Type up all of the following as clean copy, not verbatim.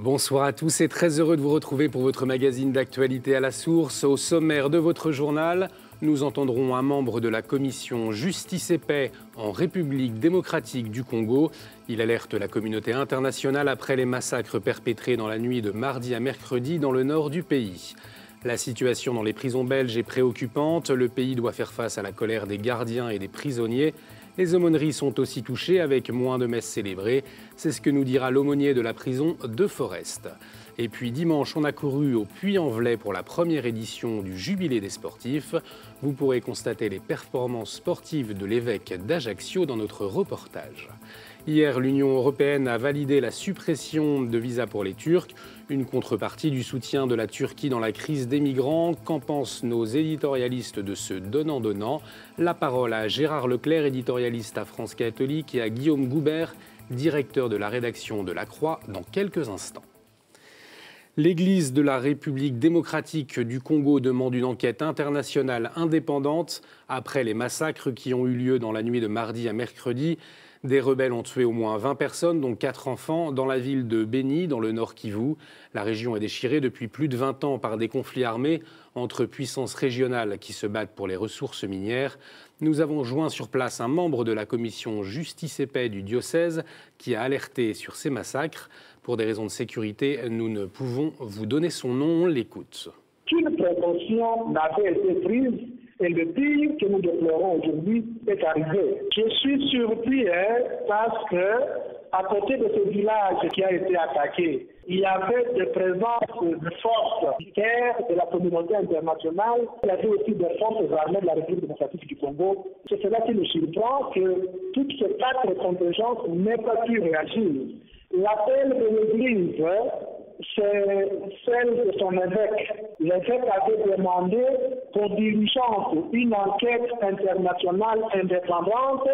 Bonsoir à tous et très heureux de vous retrouver pour votre magazine d'actualité à la source. Au sommaire de votre journal, nous entendrons un membre de la commission Justice et Paix en République démocratique du Congo. Il alerte la communauté internationale après les massacres perpétrés dans la nuit de mardi à mercredi dans le nord du pays. La situation dans les prisons belges est préoccupante. Le pays doit faire face à la colère des gardiens et des prisonniers. Les aumôneries sont aussi touchées avec moins de messes célébrées. C'est ce que nous dira l'aumônier de la prison de Forest. Et puis dimanche, on a couru au Puy-en-Velay pour la première édition du Jubilé des sportifs. Vous pourrez constater les performances sportives de l'évêque d'Ajaccio dans notre reportage. Hier, l'Union européenne a validé la suppression de visas pour les Turcs, une contrepartie du soutien de la Turquie dans la crise des migrants. Qu'en pensent nos éditorialistes de ce donnant-donnant? La parole à Gérard Leclerc, éditorialiste à France Catholique, et à Guillaume Goubert, directeur de la rédaction de La Croix, dans quelques instants. L'Église de la République démocratique du Congo demande une enquête internationale indépendante après les massacres qui ont eu lieu dans la nuit de mardi à mercredi. Des rebelles ont tué au moins 20 personnes, dont 4 enfants, dans la ville de Beni, dans le Nord Kivu. La région est déchirée depuis plus de 20 ans par des conflits armés entre puissances régionales qui se battent pour les ressources minières. Nous avons joint sur place un membre de la commission Justice et Paix du diocèse qui a alerté sur ces massacres. Pour des raisons de sécurité, nous ne pouvons vous donner son nom. On l'écoute. Aucune précaution n'avait été prise. Et le pire que nous déplorons aujourd'hui est arrivé. Je suis surpris parce que, à côté de ce village qui a été attaqué, il y avait des présences de forces militaires de la communauté internationale. Il y avait aussi des forces armées de la République démocratique du Congo. C'est cela qui nous surprend que toutes ces 4 contingences n'aient pas pu réagir. L'appel de l'Église, c'est celle de son évêque. L'évêque avait demandé qu'on diligente une enquête internationale indépendante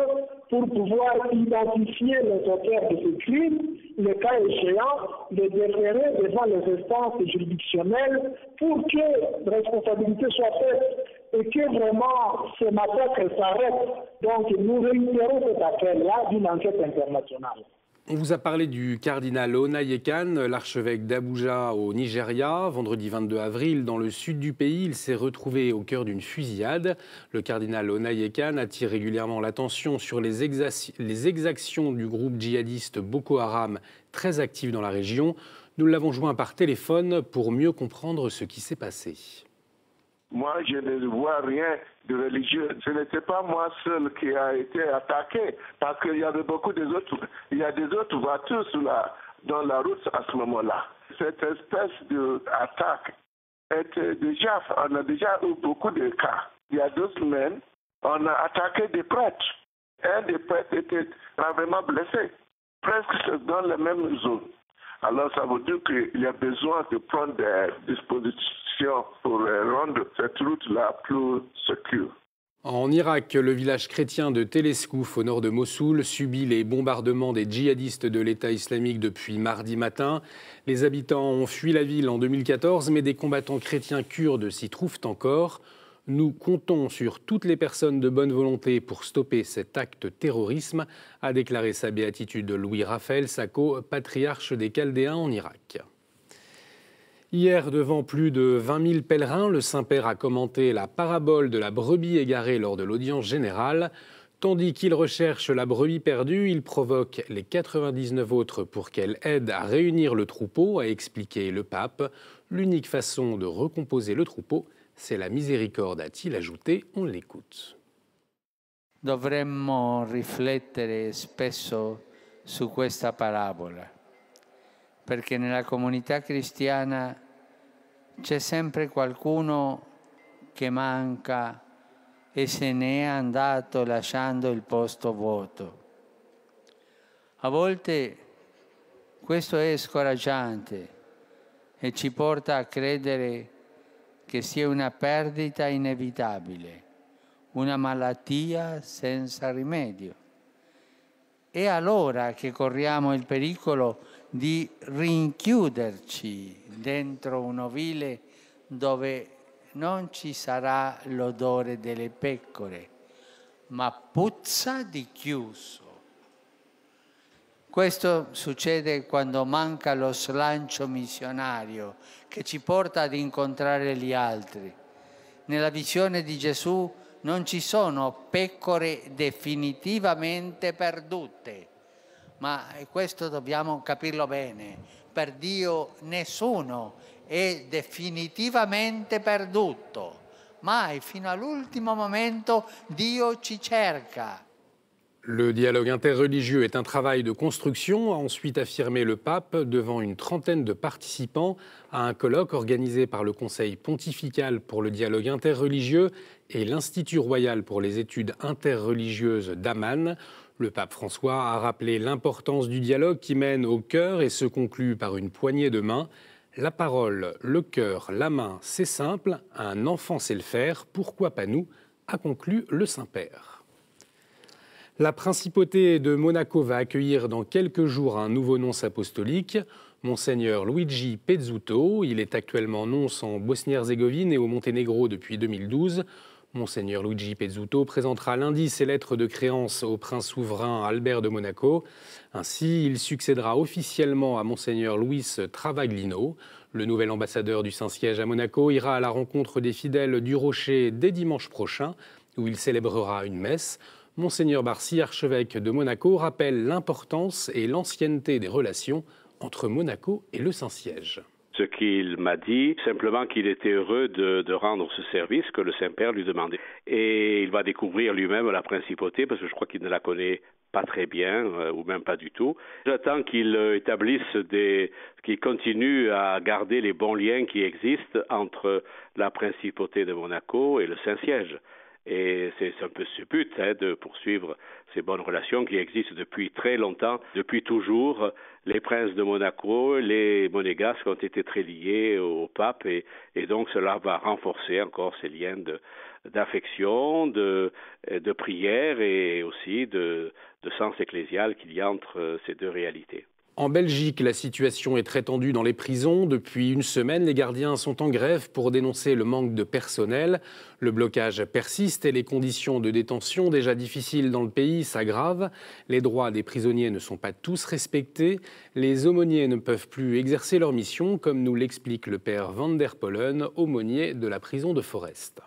pour pouvoir identifier les auteurs de ces crimes, le cas échéant, les déférer devant les instances juridictionnelles pour que responsabilité soit faite et que vraiment ce massacre s'arrête. Donc nous réitérons cet appel-là d'une enquête internationale. On vous a parlé du cardinal Onayekan, l'archevêque d'Abuja au Nigeria. Vendredi 22 avril, dans le sud du pays, il s'est retrouvé au cœur d'une fusillade. Le cardinal Onayekan attire régulièrement l'attention sur les exactions du groupe djihadiste Boko Haram, très actif dans la région. Nous l'avons joint par téléphone pour mieux comprendre ce qui s'est passé. Moi, je ne vois rien de religieux. Ce n'était pas moi seul qui a été attaqué, parce qu'il y avait beaucoup d'autres. Il y a des autres voitures dans la route à ce moment-là. Cette espèce d'attaque était déjà, on a déjà eu beaucoup de cas. Il y a 2 semaines, on a attaqué des prêtres. Un des prêtres était gravement blessé, presque dans la même zone. Alors ça veut dire qu'il y a besoin de prendre des dispositions pour rendre cette route-là plus sécure. En Irak, le village chrétien de Téléskouf, au nord de Mossoul, subit les bombardements des djihadistes de l'État islamique depuis mardi matin. Les habitants ont fui la ville en 2014, mais des combattants chrétiens kurdes s'y trouvent encore. Nous comptons sur toutes les personnes de bonne volonté pour stopper cet acte de terrorisme, a déclaré sa béatitude Louis-Raphaël Sako, patriarche des Chaldéens en Irak. Hier, devant plus de 20 000 pèlerins, le Saint-Père a commenté la parabole de la brebis égarée lors de l'audience générale. Tandis qu'il recherche la brebis perdue, il provoque les 99 autres pour qu'elle aide à réunir le troupeau, a expliqué le pape. L'unique façon de recomposer le troupeau, c'est la miséricorde, a-t-il ajouté. On l'écoute. Dovremmo riflettere spesso su questa parabola, perché nella comunità cristiana c'è sempre qualcuno che manca e se n'è andato lasciando il posto vuoto. A volte questo è scoraggiante e ci porta a credere che sia una perdita inevitabile, una malattia senza rimedio. È allora che corriamo il pericolo di rinchiuderci dentro un ovile dove non ci sarà l'odore delle pecore, ma puzza di chiuso. Questo succede quando manca lo slancio missionario che ci porta ad incontrare gli altri. Nella visione di Gesù non ci sono pecore definitivamente perdute, ma questo dobbiamo capirlo bene. Per Dio nessuno è definitivamente perduto. Mai, fino all'ultimo momento, Dio ci cerca. Le dialogue interreligieux est un travail de construction, a ensuite affirmé le pape devant une trentaine de participants à un colloque organisé par le Conseil pontifical pour le dialogue interreligieux et l'Institut royal pour les études interreligieuses d'Amman. Le pape François a rappelé l'importance du dialogue qui mène au cœur et se conclut par une poignée de main. La parole, le cœur, la main, c'est simple, un enfant sait le faire, pourquoi pas nous, a conclu le Saint-Père. La principauté de Monaco va accueillir dans quelques jours un nouveau nonce apostolique, Monseigneur Luigi Pezzuto. Il est actuellement nonce en Bosnie-Herzégovine et au Monténégro depuis 2012. Monseigneur Luigi Pezzuto présentera lundi ses lettres de créance au prince souverain Albert de Monaco. Ainsi, il succédera officiellement à Monseigneur Luis Travaglino. Le nouvel ambassadeur du Saint-Siège à Monaco ira à la rencontre des fidèles du Rocher dès dimanche prochain, où il célébrera une messe. Monseigneur Barcy, archevêque de Monaco, rappelle l'importance et l'ancienneté des relations entre Monaco et le Saint-Siège. Ce qu'il m'a dit, simplement qu'il était heureux de rendre ce service que le Saint-Père lui demandait. Et il va découvrir lui-même la principauté, parce que je crois qu'il ne la connaît pas très bien, ou même pas du tout. J'attends qu'il qu'il continue à garder les bons liens qui existent entre la principauté de Monaco et le Saint-Siège. Et c'est un peu ce but, de poursuivre ces bonnes relations qui existent depuis très longtemps, depuis toujours. Les princes de Monaco, les monégasques ont été très liés au pape et donc cela va renforcer encore ces liens d'affection, de prière et aussi de sens ecclésial qu'il y a entre ces deux réalités. En Belgique, la situation est très tendue dans les prisons. Depuis une semaine, les gardiens sont en grève pour dénoncer le manque de personnel. Le blocage persiste et les conditions de détention, déjà difficiles dans le pays, s'aggravent. Les droits des prisonniers ne sont pas tous respectés. Les aumôniers ne peuvent plus exercer leur mission, comme nous l'explique le père Van der Pollen, aumônier de la prison de Forest.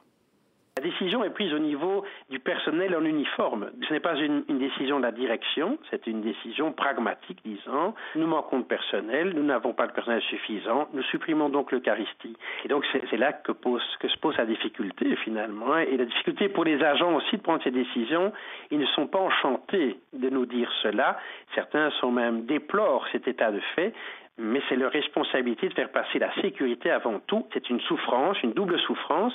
La décision est prise au niveau du personnel en uniforme. Ce n'est pas une décision de la direction, c'est une décision pragmatique disant nous manquons de personnel, nous n'avons pas de personnel suffisant, nous supprimons donc l'Eucharistie. Et donc c'est là que se pose la difficulté finalement. Et la difficulté pour les agents aussi de prendre ces décisions, ils ne sont pas enchantés de nous dire cela. Certains sont même déplorent cet état de fait. Mais c'est leur responsabilité de faire passer la sécurité avant tout. C'est une souffrance, une double souffrance,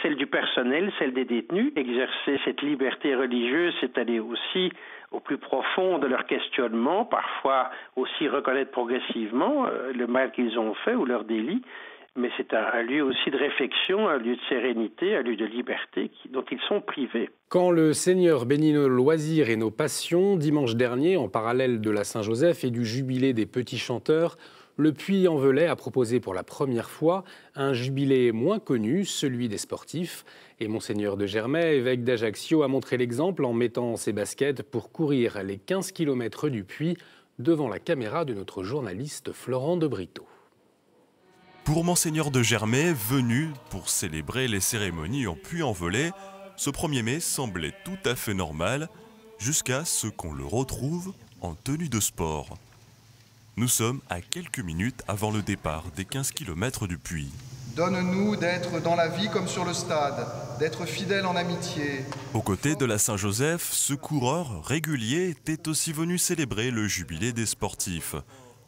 celle du personnel, celle des détenus. Exercer cette liberté religieuse, c'est aller aussi au plus profond de leur questionnement, parfois aussi reconnaître progressivement le mal qu'ils ont fait ou leur délit. Mais c'est un lieu aussi de réflexion, un lieu de sérénité, un lieu de liberté dont ils sont privés. Quand le Seigneur bénit nos loisirs et nos passions, dimanche dernier, en parallèle de la Saint-Joseph et du jubilé des petits chanteurs, le Puy-en-Velay a proposé pour la première fois un jubilé moins connu, celui des sportifs. Et Monseigneur de Germay, évêque d'Ajaccio, a montré l'exemple en mettant ses baskets pour courir les 15 km du Puy devant la caméra de notre journaliste Florent de Brito. Pour Monseigneur de Germay, venu pour célébrer les cérémonies en Puy-en-Velay, ce 1er mai semblait tout à fait normal, jusqu'à ce qu'on le retrouve en tenue de sport. Nous sommes à quelques minutes avant le départ des 15 km du Puy. Donne-nous d'être dans la vie comme sur le stade, d'être fidèle en amitié. Aux côtés de la Saint-Joseph, ce coureur régulier était aussi venu célébrer le jubilé des sportifs.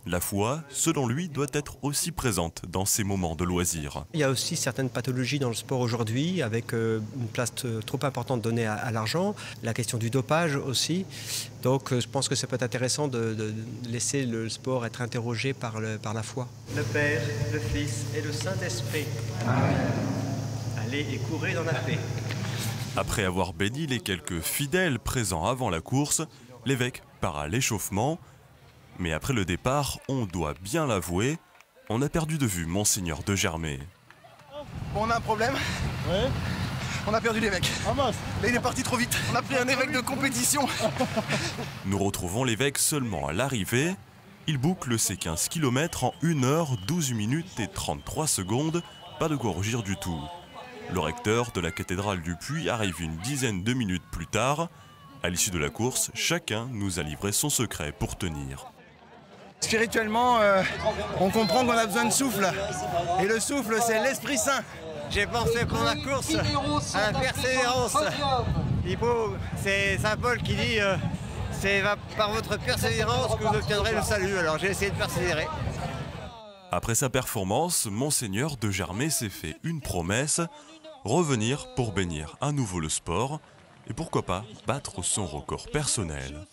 La foi, selon lui, doit être aussi présente dans ces moments de loisirs. Il y a aussi certaines pathologies dans le sport aujourd'hui, avec une place trop importante donnée à l'argent, la question du dopage aussi. Donc je pense que ça peut être intéressant de laisser le sport être interrogé par la foi. Le Père, le Fils et le Saint-Esprit. Amen. Allez et courez dans la paix. Après avoir béni les quelques fidèles présents avant la course, l'évêque part à l'échauffement. Mais après le départ, on doit bien l'avouer, on a perdu de vue Monseigneur de Germay. On a un problème ? Ouais. On a perdu l'évêque. Là, il est parti trop vite. On a pris un évêque de compétition. Nous retrouvons l'évêque seulement à l'arrivée. Il boucle ses 15 km en 1 heure, 12 minutes et 33 secondes. Pas de quoi rougir du tout. Le recteur de la cathédrale du Puy arrive une dizaine de minutes plus tard. À l'issue de la course, chacun nous a livré son secret pour tenir. Spirituellement, on comprend qu'on a besoin de souffle. Et le souffle, c'est l'Esprit Saint. J'ai pensé pour la course à la persévérance. C'est Saint Paul qui dit c'est par votre persévérance que vous obtiendrez le salut. Alors j'ai essayé de persévérer. Après sa performance, Monseigneur de Germay s'est fait une promesse, revenir pour bénir à nouveau le sport et pourquoi pas battre son record personnel.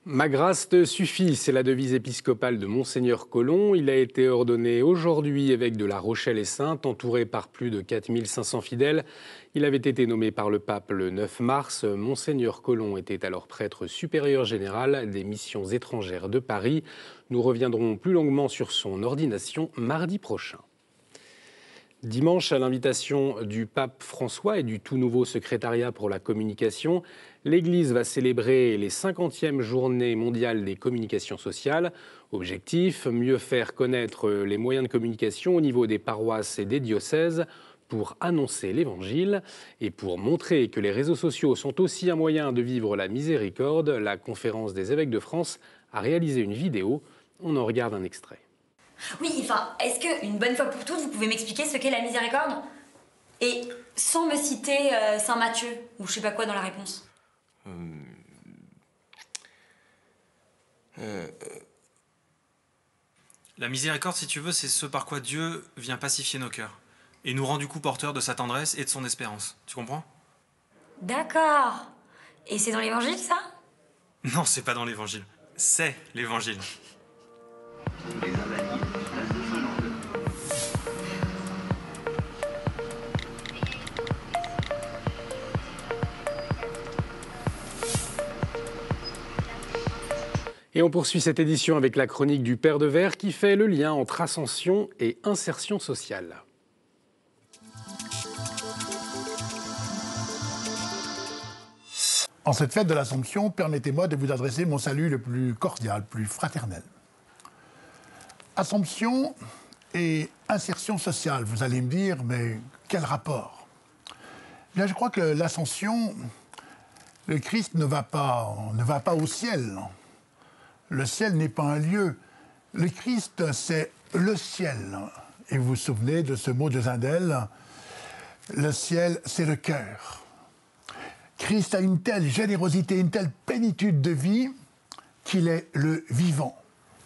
Ma grâce te suffit, c'est la devise épiscopale de Monseigneur Collomb. Il a été ordonné aujourd'hui évêque de La Rochelle et Saintes, entouré par plus de 4500 fidèles. Il avait été nommé par le pape le 9 mars. Monseigneur Collomb était alors prêtre supérieur général des missions étrangères de Paris. Nous reviendrons plus longuement sur son ordination mardi prochain. Dimanche, à l'invitation du pape François et du tout nouveau secrétariat pour la communication, l'Église va célébrer les 50e journées mondiales des communications sociales. Objectif, mieux faire connaître les moyens de communication au niveau des paroisses et des diocèses pour annoncer l'Évangile et pour montrer que les réseaux sociaux sont aussi un moyen de vivre la miséricorde. La Conférence des évêques de France a réalisé une vidéo. On en regarde un extrait. Oui, enfin, est-ce que, une bonne fois pour toutes, vous pouvez m'expliquer ce qu'est la miséricorde? Et sans me citer Saint Matthieu, ou je sais pas quoi dans la réponse. La miséricorde, si tu veux, c'est ce par quoi Dieu vient pacifier nos cœurs et nous rend du coup porteurs de sa tendresse et de son espérance. Tu comprends? D'accord. Et c'est dans l'Évangile, ça? Non, c'est pas dans l'Évangile. C'est l'Évangile. Et on poursuit cette édition avec la chronique du Père de Verre qui fait le lien entre ascension et insertion sociale. En cette fête de l'Assomption, permettez-moi de vous adresser mon salut le plus cordial, le plus fraternel. Assomption et insertion sociale, vous allez me dire, mais quel rapport? Bien, je crois que l'Ascension, le Christ ne va pas au ciel. Le ciel n'est pas un lieu. Le Christ, c'est le ciel. Et vous vous souvenez de ce mot de Zindel, le ciel, c'est le cœur. Christ a une telle générosité, une telle plénitude de vie qu'il est le vivant.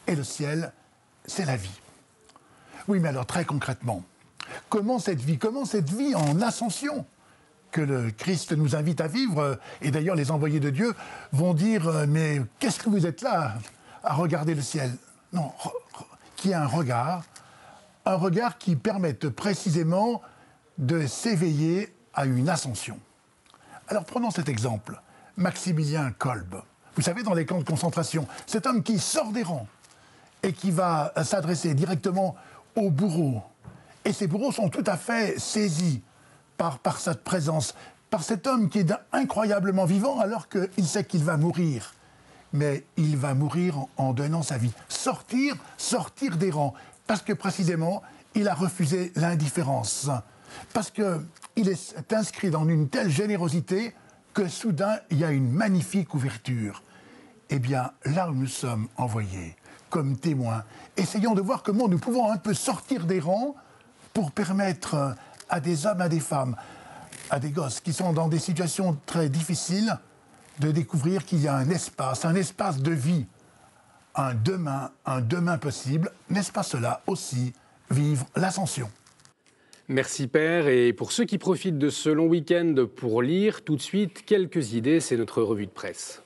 Et le ciel, c'est la vie. Oui, mais alors très concrètement, comment cette vie en ascension que le Christ nous invite à vivre, et d'ailleurs les envoyés de Dieu vont dire « mais qu'est-ce que vous êtes là à regarder le ciel ?» Non, qui a un regard qui permette précisément de s'éveiller à une ascension. Alors prenons cet exemple, Maximilien Kolbe. Vous savez, dans les camps de concentration, cet homme qui sort des rangs et qui va s'adresser directement aux bourreaux. Et ces bourreaux sont tout à fait saisis par cette présence, par cet homme qui est incroyablement vivant alors qu'il sait qu'il va mourir. Mais il va mourir en donnant sa vie. Sortir des rangs. Parce que précisément, il a refusé l'indifférence. Parce qu'il est inscrit dans une telle générosité que soudain, il y a une magnifique ouverture. Eh bien, là où nous sommes envoyés, comme témoins, essayons de voir comment nous pouvons un peu sortir des rangs pour permettre à des hommes, à des femmes, à des gosses qui sont dans des situations très difficiles, de découvrir qu'il y a un espace de vie, un demain possible. N'est-ce pas cela aussi, vivre l'ascension? Merci Père, et pour ceux qui profitent de ce long week-end pour lire, tout de suite, quelques idées, c'est notre revue de presse.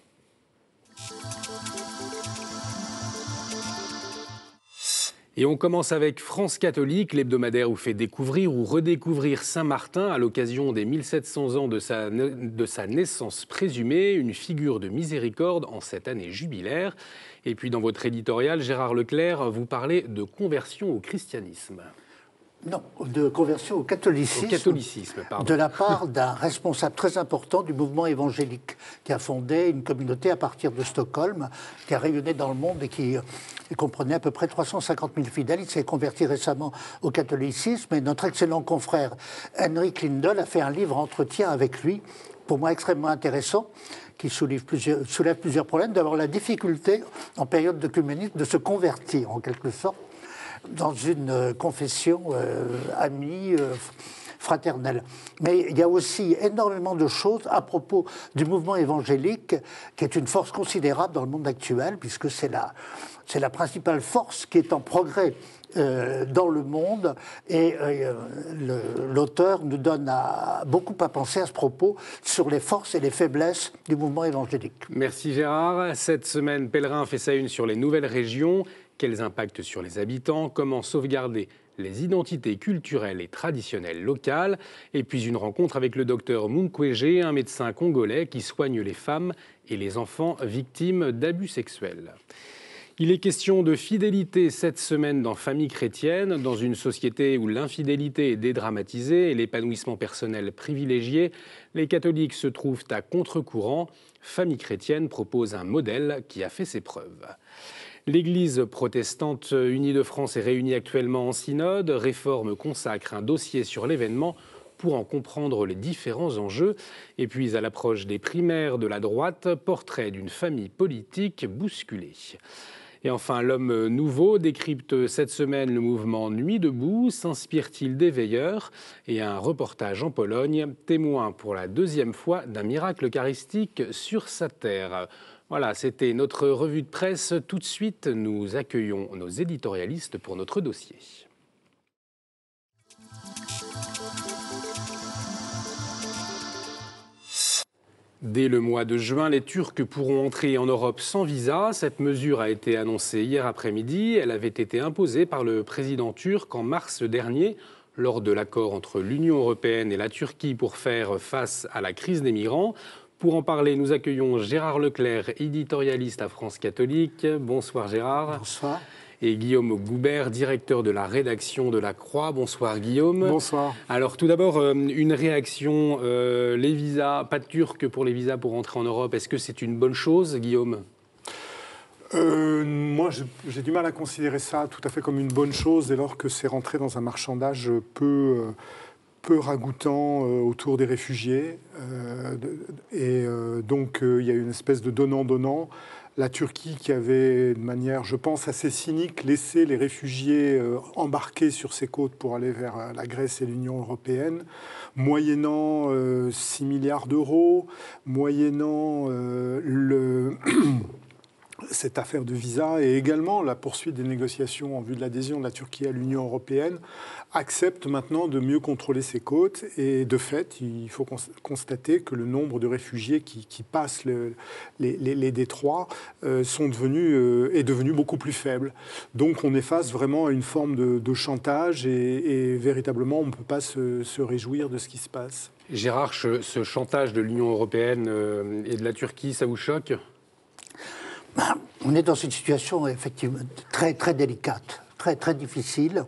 Et on commence avec France catholique, l'hebdomadaire où fait découvrir ou redécouvrir Saint-Martin à l'occasion des 1700 ans de sa naissance présumée, une figure de miséricorde en cette année jubilaire. Et puis dans votre éditorial, Gérard Leclerc, vous parlez de conversion au christianisme. Non, de conversion au catholicisme, pardon. De la part d'un responsable très important du mouvement évangélique, qui a fondé une communauté à partir de Stockholm, qui a rayonné dans le monde et qui comprenait à peu près 350 000 fidèles. Il s'est converti récemment au catholicisme et notre excellent confrère Henrik Lindell a fait un livre entretien avec lui, pour moi extrêmement intéressant, qui soulève plusieurs problèmes. D'abord, la difficulté, en période d'œcuménisme, de se convertir, en quelque sorte, dans une confession amie, fraternelle. Mais il y a aussi énormément de choses à propos du mouvement évangélique, qui est une force considérable dans le monde actuel, puisque c'est la principale force qui est en progrès dans le monde, et l'auteur nous donne beaucoup à penser à ce propos sur les forces et les faiblesses du mouvement évangélique. Merci Gérard. Cette semaine, Pèlerin fait sa une sur les nouvelles régions. Quels impacts sur les habitants? Comment sauvegarder les identités culturelles et traditionnelles locales? Et puis une rencontre avec le docteur Mukwege, un médecin congolais qui soigne les femmes et les enfants victimes d'abus sexuels. Il est question de fidélité cette semaine dans Famille chrétienne, dans une société où l'infidélité est dédramatisée et l'épanouissement personnel privilégié. Les catholiques se trouvent à contre-courant. Famille chrétienne propose un modèle qui a fait ses preuves. L'Église protestante unie de France est réunie actuellement en synode. Réforme consacre un dossier sur l'événement pour en comprendre les différents enjeux. Et puis, à l'approche des primaires de la droite, portrait d'une famille politique bousculée. Et enfin, l'homme nouveau décrypte cette semaine le mouvement Nuit debout. S'inspire-t-il des veilleurs? Et un reportage en Pologne, témoin pour la deuxième fois d'un miracle eucharistique sur sa terre. Voilà, c'était notre revue de presse. Tout de suite, nous accueillons nos éditorialistes pour notre dossier. Dès le mois de juin, les Turcs pourront entrer en Europe sans visa. Cette mesure a été annoncée hier après-midi. Elle avait été imposée par le président turc en mars dernier, lors de l'accord entre l'Union européenne et la Turquie pour faire face à la crise des migrants. Pour en parler, nous accueillons Gérard Leclerc, éditorialiste à France Catholique. Bonsoir Gérard. Bonsoir. Et Guillaume Goubert, directeur de la rédaction de La Croix. Bonsoir Guillaume. Bonsoir. Alors tout d'abord, une réaction, les visas, pas de Turcs pour les visas pour entrer en Europe, est-ce que c'est une bonne chose, Guillaume ? Moi, j'ai du mal à considérer ça tout à fait comme une bonne chose, dès lors que c'est rentré dans un marchandage peu ragoûtant autour des réfugiés. Donc, il y a une espèce de donnant-donnant. La Turquie, qui avait, de manière, je pense, assez cynique, laissé les réfugiés embarquer sur ses côtes pour aller vers la Grèce et l'Union européenne, moyennant 6 milliards d'euros, moyennant cette affaire de visa et également la poursuite des négociations en vue de l'adhésion de la Turquie à l'Union européenne, accepte maintenant de mieux contrôler ses côtes. Et de fait, il faut constater que le nombre de réfugiés qui passent les détroits est devenu beaucoup plus faible. Donc on est face vraiment à une forme de chantage et véritablement on ne peut pas se réjouir de ce qui se passe. Gérard, ce chantage de l'Union européenne et de la Turquie, ça vous choque ? On est dans une situation effectivement très, très délicate, très, très difficile.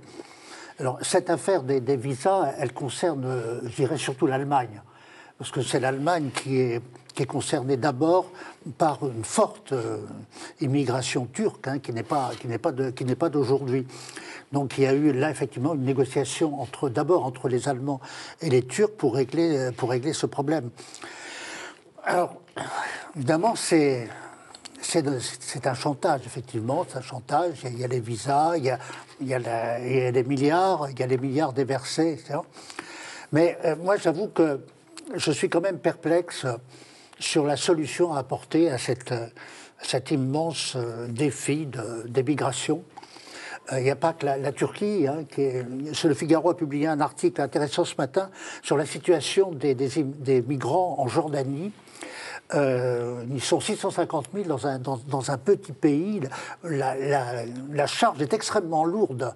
Alors, cette affaire des visas, elle concerne, je dirais, surtout l'Allemagne. Parce que c'est l'Allemagne qui est concernée d'abord par une forte immigration turque, qui n'est pas d'aujourd'hui. Donc il y a eu là effectivement une négociation d'abord entre les Allemands et les Turcs pour régler ce problème. Alors, évidemment, c'est un chantage, effectivement, c'est un chantage. Il y a les visas, il y a les milliards déversés, etc. Mais moi, j'avoue que je suis quand même perplexe sur la solution à apporter à cet immense défi d'émigration. Il n'y a pas que la Turquie. Le Figaro a publié un article intéressant ce matin sur la situation des migrants en Jordanie. Ils sont 650 000 dans un petit pays. La charge est extrêmement lourde.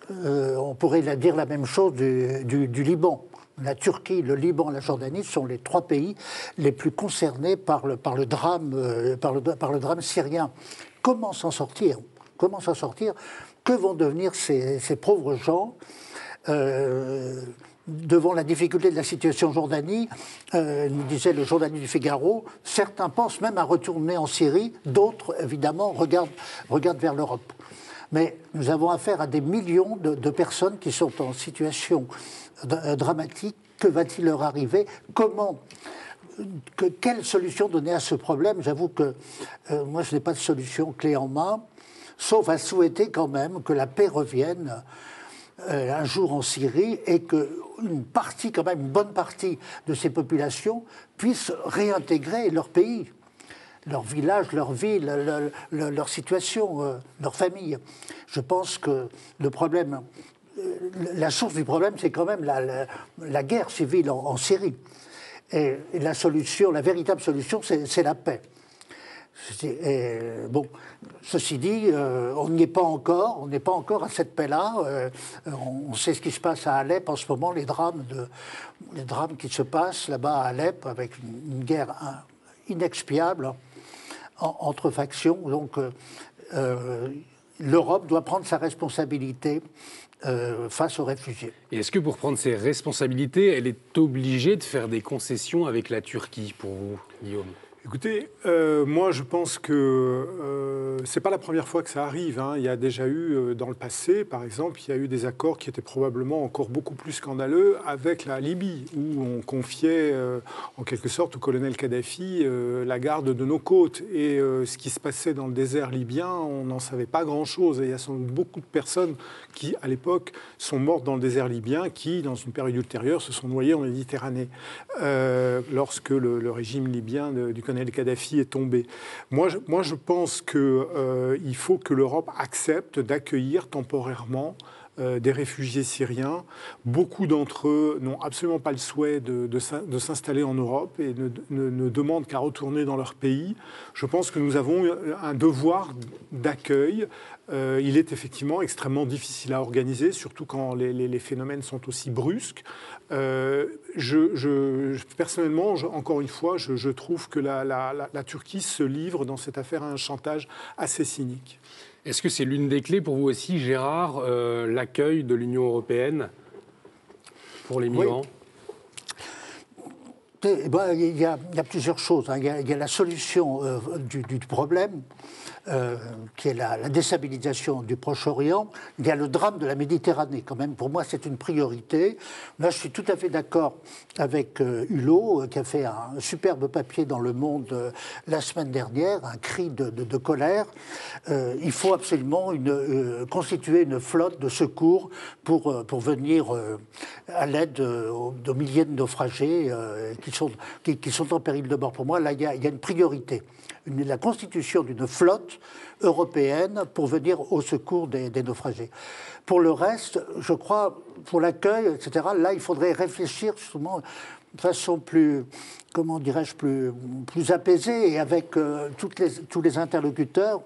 On pourrait dire la même chose du Liban. La Turquie, le Liban, la Jordanie sont les 3 pays les plus concernés par le drame syrien. Comment s'en sortir ? Que vont devenir ces pauvres gens ? devant la difficulté de la situation en Jordanie, nous disait le journaliste du Figaro, certains pensent même à retourner en Syrie, d'autres, évidemment, regardent vers l'Europe. Mais nous avons affaire à des millions de personnes qui sont en situation dramatique. Que va-t-il leur arriver? Quelle solution donner à ce problème? J'avoue que moi, je n'ai pas de solution clé en main, sauf à souhaiter quand même que la paix revienne un jour en Syrie et qu'une partie, quand même, une bonne partie de ces populations puissent réintégrer leur pays, leur village, leur ville, leur situation, leur famille. Je pense que le problème, la source du problème, c'est quand même la guerre civile en Syrie. Et la solution, la véritable solution, c'est la paix. Bon, ceci dit, on n'y est pas encore, on n'est pas encore à cette paix-là. On sait ce qui se passe à Alep en ce moment, les drames qui se passent là-bas à Alep, avec une guerre inexpiable entre factions. Donc, l'Europe doit prendre sa responsabilité face aux réfugiés. Et est-ce que pour prendre ses responsabilités, elle est obligée de faire des concessions avec la Turquie, pour vous, Guillaume ? Écoutez, moi je pense que c'est pas la première fois que ça arrive. Hein. Il y a déjà eu dans le passé, par exemple, il y a eu des accords qui étaient probablement encore beaucoup plus scandaleux avec la Libye, où on confiait en quelque sorte au colonel Kadhafi la garde de nos côtes. Et ce qui se passait dans le désert libyen, on n'en savait pas grand-chose. Et il y a sans doute beaucoup de personnes qui, à l'époque, sont mortes dans le désert libyen, qui, dans une période ultérieure, se sont noyées en Méditerranée, lorsque le régime libyen du colonel Kadhafi est tombé. Moi, je pense qu'il faut que l'Europe accepte d'accueillir temporairement des réfugiés syriens. Beaucoup d'entre eux n'ont absolument pas le souhait de s'installer en Europe et ne demandent qu'à retourner dans leur pays. Je pense que nous avons un devoir d'accueil. Il est effectivement extrêmement difficile à organiser, surtout quand les phénomènes sont aussi brusques. Personnellement, encore une fois, je trouve que la Turquie se livre dans cette affaire à un chantage assez cynique. Est-ce que c'est l'une des clés pour vous aussi, Gérard, l'accueil de l'Union européenne pour les migrants ? Oui. Il y a plusieurs choses. Il y a la solution du problème, qui est la déstabilisation du Proche-Orient. Il y a le drame de la Méditerranée, quand même. Pour moi, c'est une priorité. Là, je suis tout à fait d'accord avec Hulot, qui a fait un superbe papier dans Le Monde la semaine dernière, un cri de colère. Il faut absolument constituer une flotte de secours pour venir à l'aide aux milliers de naufragés qui sont en péril de mort. Pour moi, là, il y a une priorité. La constitution d'une flotte européenne pour venir au secours des naufragés. Pour le reste, je crois, pour l'accueil, etc., là, il faudrait réfléchir justement de façon plus, comment dirais-je, plus apaisée et avec tous les interlocuteurs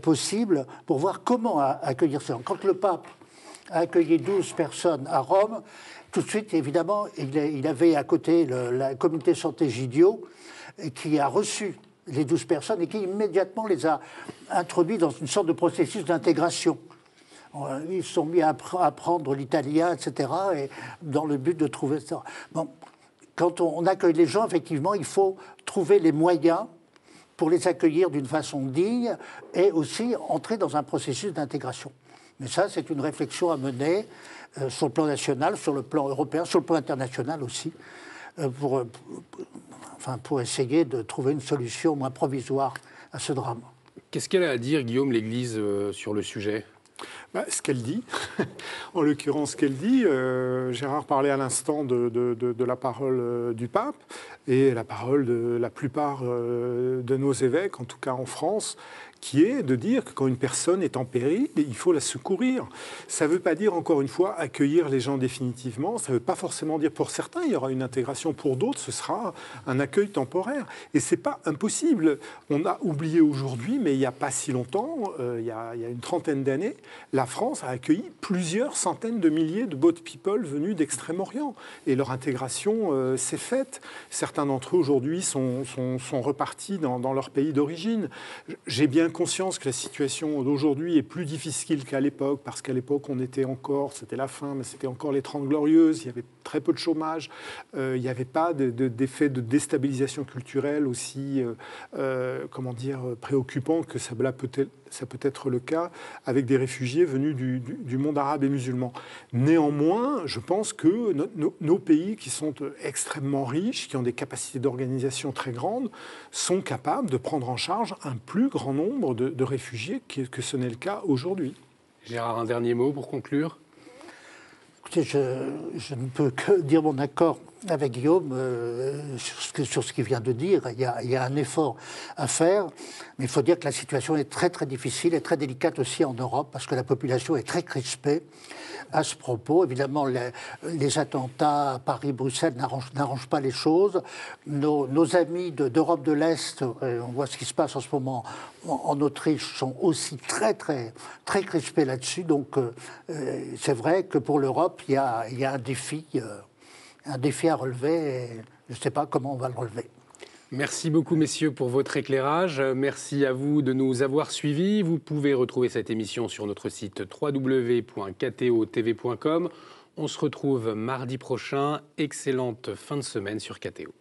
possibles pour voir comment accueillir ça. Quand le pape a accueilli 12 personnes à Rome, tout de suite, évidemment, il avait à côté la communauté santé Gidio, qui a reçu les 12 personnes et qui immédiatement les a introduits dans une sorte de processus d'intégration. Ils se sont mis à apprendre l'italien, etc., et dans le but de trouver ça. Bon, quand on accueille les gens, effectivement, il faut trouver les moyens pour les accueillir d'une façon digne et aussi entrer dans un processus d'intégration. Mais ça, c'est une réflexion à mener sur le plan national, sur le plan européen, sur le plan international aussi, pour essayer de trouver une solution moins provisoire à ce drame. Qu'est-ce qu'elle a à dire, Guillaume, l'Église, sur le sujet ? Ce qu'elle dit, en l'occurrence ce qu'elle dit, Gérard parlait à l'instant de la parole du pape et la parole de la plupart de nos évêques, en tout cas en France, qui est de dire que quand une personne est en péril, il faut la secourir. Ça ne veut pas dire, encore une fois, accueillir les gens définitivement. Ça ne veut pas forcément dire, pour certains, il y aura une intégration. Pour d'autres, ce sera un accueil temporaire. Et ce n'est pas impossible. On a oublié aujourd'hui, mais il n'y a pas si longtemps, il y a une trentaine d'années, la France a accueilli plusieurs centaines de milliers de boat people venus d'Extrême-Orient. Et leur intégration s'est faite. Certains d'entre eux, aujourd'hui, sont repartis dans leur pays d'origine. J'ai bien conscience que la situation d'aujourd'hui est plus difficile qu'à l'époque, parce qu'à l'époque, on était encore, c'était la fin, mais c'était encore les 30 Glorieuses, il y avait très peu de chômage, il n'y avait pas d'effet de déstabilisation culturelle aussi, préoccupant que ça peut être le cas avec des réfugiés venus du monde arabe et musulman. Néanmoins, je pense que nos pays, qui sont extrêmement riches, qui ont des capacités d'organisation très grandes, sont capables de prendre en charge un plus grand nombre de réfugiés que ce n'est le cas aujourd'hui. Gérard, un dernier mot pour conclure. Écoutez, je ne peux que dire mon accord avec Guillaume sur ce qu'il vient de dire. Il y a un effort à faire, mais il faut dire que la situation est très très difficile et très délicate aussi en Europe, parce que la population est très crispée à ce propos. Évidemment, les attentats à Paris, Bruxelles n'arrangent pas les choses. Nos amis d'Europe de l'Est, on voit ce qui se passe en ce moment en Autriche, sont aussi très très très crispés là-dessus. Donc c'est vrai que pour l'Europe, il y a un défi à relever, et je ne sais pas comment on va le relever. Merci beaucoup, messieurs, pour votre éclairage. Merci à vous de nous avoir suivis. Vous pouvez retrouver cette émission sur notre site www.ktotv.com. On se retrouve mardi prochain. Excellente fin de semaine sur KTO.